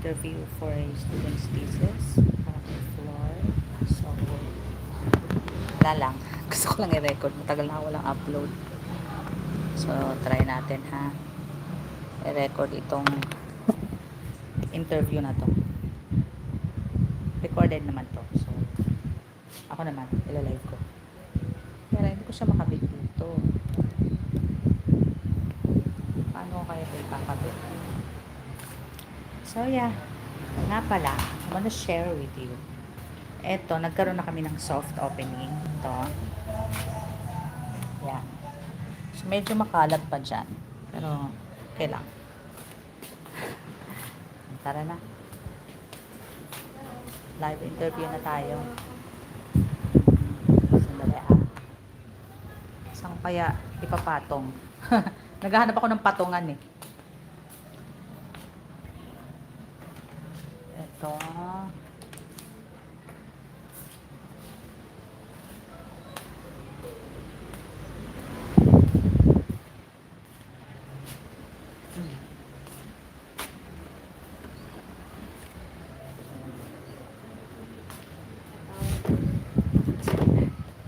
interview for a student's thesis. Parang may floor. So, wala lang. Gusto ko lang i-record. Matagal na ako walang upload. So, try natin ha. I-record itong interview na to. Recorded naman to. So, ako naman, ilalive ko. Pero hindi ko siya makabit dito. Paano kaya ito ikakabit? So, yeah. Nga pala, I wanna share with you. Eto, nagkaroon na kami ng soft opening. Ito. Yeah. So, medyo makalat pa dyan. Pero, okay lang. Tara na. Live interview na tayo. Sandali ah. Saan kaya ipapatong? Naghahanap ako ng patungan eh. Ito.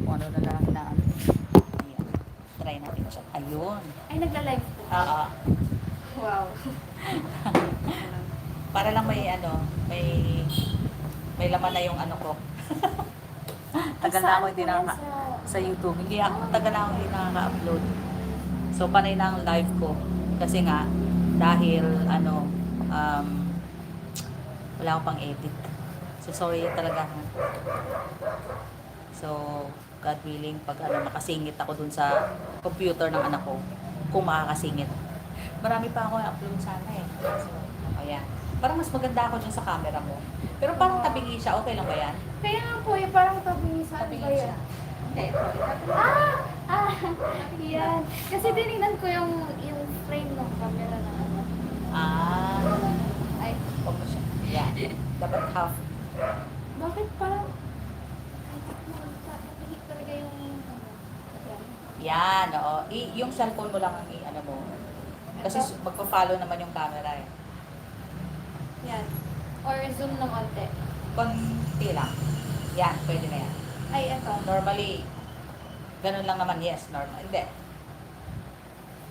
Kung ano na lang na ano. Ayan. Try natin siya. Ayun. Ay, nagla-live po. Oo. Wow. Para lang may ano, may laman na yung ano ko. Tagal na ako hindi sa YouTube. Hindi ako, tagal na ako hindi nakaka-upload. So, panay na ang live ko. Kasi nga, dahil ano, wala akong pang edit. So, sorry talaga. So, God willing, pag ano, makasingit ako dun sa computer ng anak ko, kung makakasingit. Marami pa ako i-upload sana eh. So, ayan. Parang mas maganda ako dyan sa camera mo. Pero parang tabingi siya. Okay lang ba yan? Kaya nga po, eh, parang tabingi sa ano Tabingi ba siya. yan? Hindi, ito. Yan. Kasi tinignan ko yung frame ng camera na ano. Ah. Ay, Huwag mo siya. Yan. Dapat half. bakit parang tabingi talaga yung ano? Yan, oo. Yung cellphone mo lang ang ano mo. Kasi magpa-follow naman yung camera eh. Yan. Or zoom ng onte. Konti lang. Yan, pwede na yan. Ay, eto. Normally, ganun lang naman. Yes, normal. Hindi.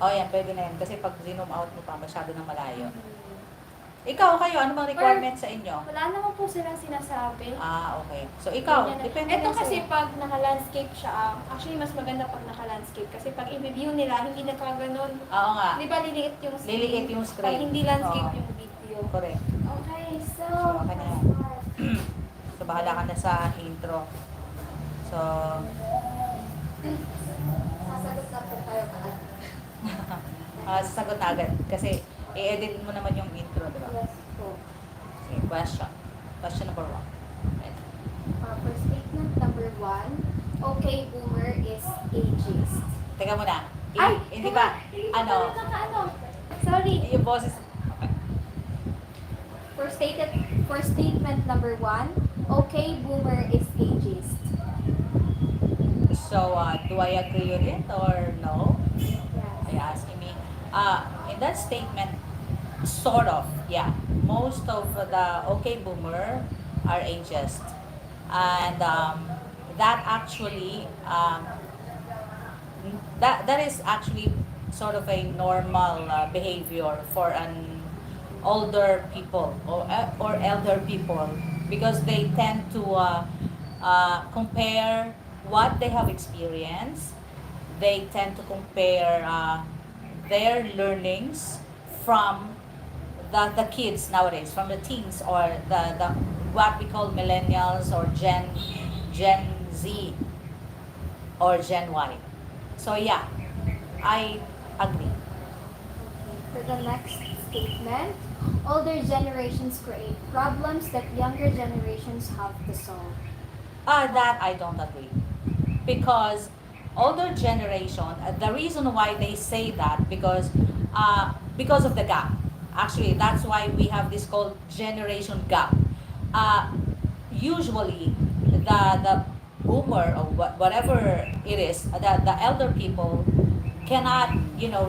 Oh, yan, pwede na yan. Kasi pag zoom out mo pa, masyado nang malayo. Ikaw, kayo, ano bang requirement sa inyo? Wala naman po silang sinasabi. Ah, okay. So, ikaw, Ganyan na. depende Ito lang kasi sa'yo. pag naka-landscape siya, actually mas maganda pag naka-landscape kasi pag i-review nila, hindi na kaganon. Oo nga. Di ba liliit yung screen? Liliit yung screen. Pag hindi landscape Oo. yung video. Correct. Okay, so... So, okay na yan. So, bahala ka na sa intro. So, Sasagot na po tayo kaagad. sasagot na agad. Kasi, i-edit mo naman yung intro, di ba? Yes po. Okay, question. Question number 1. Okay. For statement number 1, okay, boomer is ageist. Teka muna. Ay! Hindi ba, ano, Naka-ano? Sorry. yung boses, For statement number 1, okay, boomer is ageist. so, do I agree with it or no? Yes. Are you asking me? In that statement, sort of, yeah. Most of the okay boomer are ageist. And that actually, that is actually sort of a normal behavior for an older people or elder people because they tend to compare what they have experienced. They tend to compare their learnings from the kids nowadays, from the teens or the what we call millennials or Gen Z or Gen Y. So yeah, I agree. For the next statement, older generations create problems that younger generations have to solve. That I don't agree. Because older generation, the reason why they say that because of the gap. Actually, that's why we have this called generation gap. Usually, the boomer or whatever it is, the elder people cannot,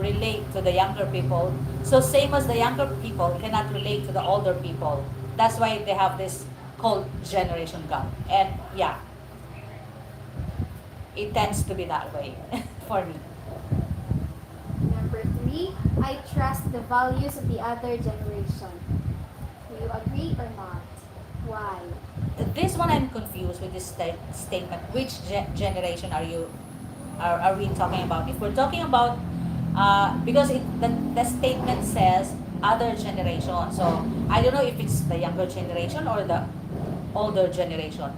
relate to the younger people. So same as the younger people cannot relate to the older people. That's why they have this called generation gap. And yeah, it tends to be that way for me. Number 3, I trust the values of the other generation. Do you agree or not? Why? This one I'm confused with this statement. Which generation are we talking about? If we're talking about because the statement says other generation, so I don't know if it's the younger generation or the older generation.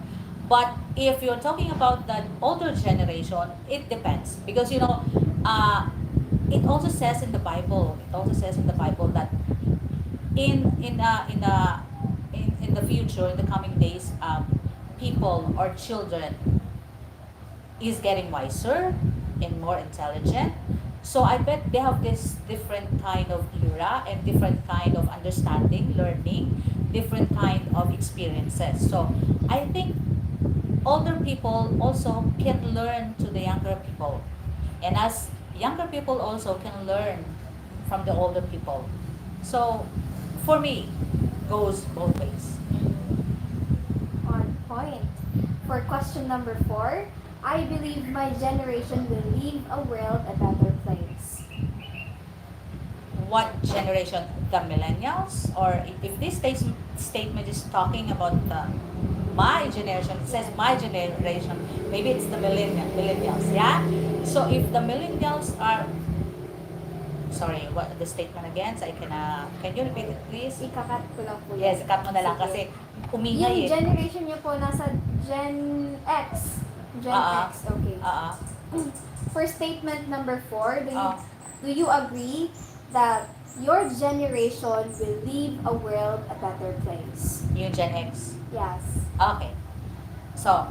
But if you're talking about the older generation, it depends because uh, it also says in the Bible. It also says in the Bible that in the future, in the coming days, people or children is getting wiser and more intelligent. So I bet they have this different kind of era and different kind of understanding, learning, different kind of experiences. So I think older people also can learn to the younger people. And as younger people also can learn from the older people. So for me, goes both ways. On point. For question number 4, I believe my generation will leave a world a better place. What generation? The millennials? Or if this statement is talking about my generation, it says my generation, maybe it's the millennials, yeah? So if the millennials are, sorry, what the statement again? So can you repeat it please? Ikakat ko lang po Yes, yan. cut mo na lang Sige. kasi Yung umingay eh. generation nyo po nasa Gen X. Gen Ah, X, okay. For statement number 4, do you agree that your generation will leave a world a better place? Yung Gen X. Yes. Okay. So,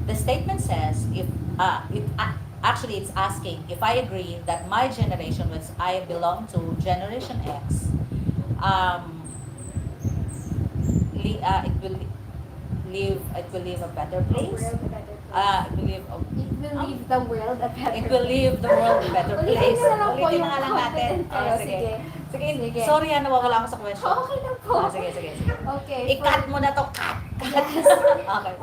the statement says actually it's asking if I agree that my generation, which I belong to Generation X, it will leave a better A place. world a better place. It will leave It will leave the world a better it will leave the world a better Ulitin place. na lang po Ulitin yung na nga lang natin. confident kayo. Sige. Sige. Sige. Sige. Sorry, nawawala ako sa question. Okay lang po. Sige, sige, sige. Okay. I-cut mo na to. Cut. Yes. Okay.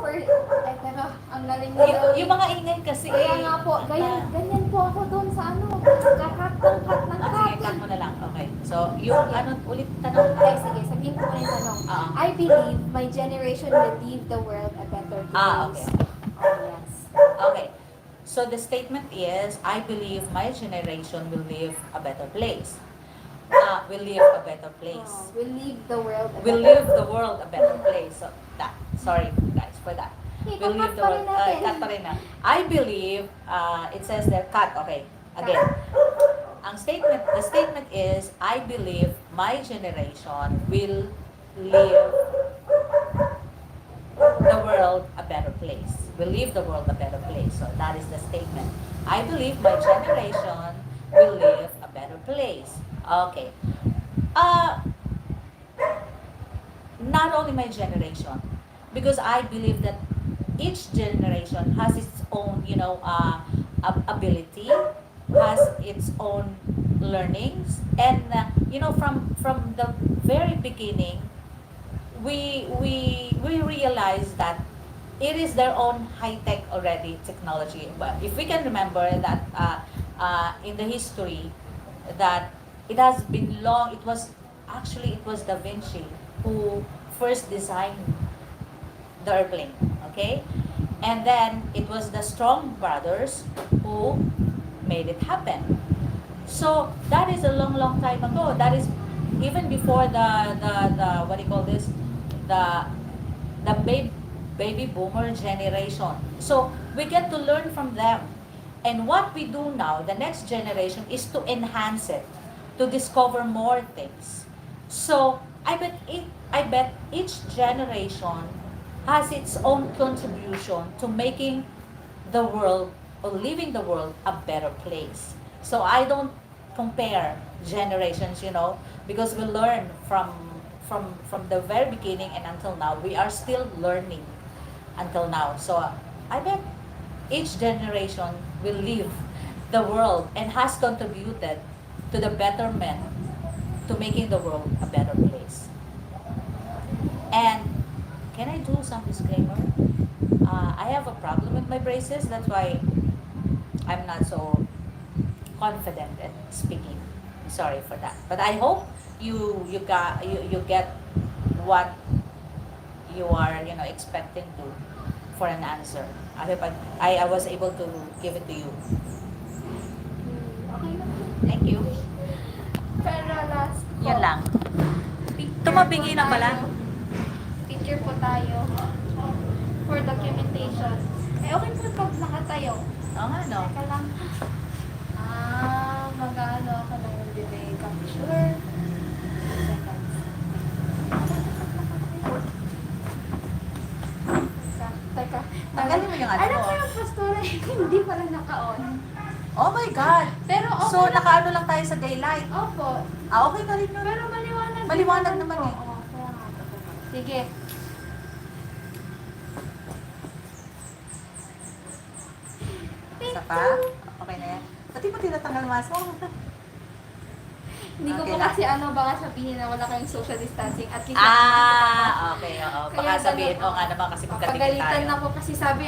Ay, pero, ang galing mo daw. Yung mga ingay kasi. Kaya nga po, ganyan po ako doon sa kakat ng cut ng cut. Sige, cut mo na lang. Okay. So, yung ulit tanong. Okay, sige, sabihin ko na yung tanong. I believe my generation will leave the world a better place. Okay. Oh, yes. Okay. So, the statement is, I believe my generation will live a better place. Will live a better place. Oh, will leave the world a Will better leave the world a better place. So, sorry guys for that. Okay, Will leave the world, cut pa rin na. I believe, it says there, cut, okay. Again, the statement is, I believe my generation will leave the world a better place. Will leave the world a better place. So that is the statement. I believe my generation will live a better place. Okay. Not only my generation, because I believe that each generation has its own, ability, has its own learnings, and from the very beginning, we realize that it is their own high tech already technology. But if we can remember that in the history that it has been long, it was Da Vinci who first designed the airplane, okay? And then it was the Strong brothers who made it happen. So that is a long time ago. That is even before the what do you call this? The baby boomer generation. So we get to learn from them. And what we do now, the next generation, is to enhance it, to discover more things. So I bet each generation has its own contribution to making the world or leaving the world a better place. So I don't compare generations, because we learn from the very beginning and until now. We are still learning until now. So I bet each generation will leave the world and has contributed to the betterment, to making the world a better place. And can I do some disclaimer? I have a problem with my braces. That's why I'm not so confident at speaking. Sorry for that. But I hope you get what you are expecting to for an answer. I hope I was able to give it to you. Okay lang. Thank you. Pero last po. Yan lang. Picture Tumabingi po na pala. tayo. Picture po tayo. For documentation. Okay po pag nakatayo. Oo nga, no? Teka lang. Mag-ano ako ng delay capture. Seconds. Teka. Tanggalin mo yung ano Alam mo. ko yung pastora, hindi pala naka-on. Oh my God! Pero okay So, lang. nakaano lang tayo sa daylight. Opo. Okay na rin yun. Pero maliwanag. Maliwanag naman po. eh. Oo, kaya nga. Sige. Isa pa? Okay na yan. Pati mo tinatanggal mask mo. Hindi ko Okay po lang. kasi baka sabihin na wala kayong social distancing at least Okay. Oo. Kaya Baka sabihin ganun, mo nga naman kasi magkatingin pagalitan tayo. na po kasi sabi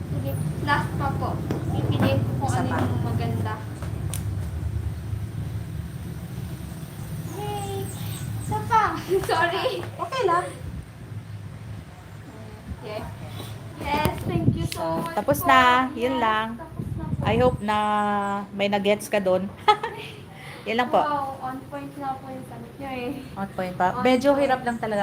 Sige, last pa po. Pipiliin ko kung Isa ano pa. yung maganda. Hey! Isa pa! Sorry! Okay lang. Okay. Yes, thank you so much Tapos po. na. Yun Yes, lang. tapos na po. I hope na may nag-gets ka doon. Yan lang po. Wow, on point na po yung sagot nyo eh. On point pa. On Medyo point. hirap lang talaga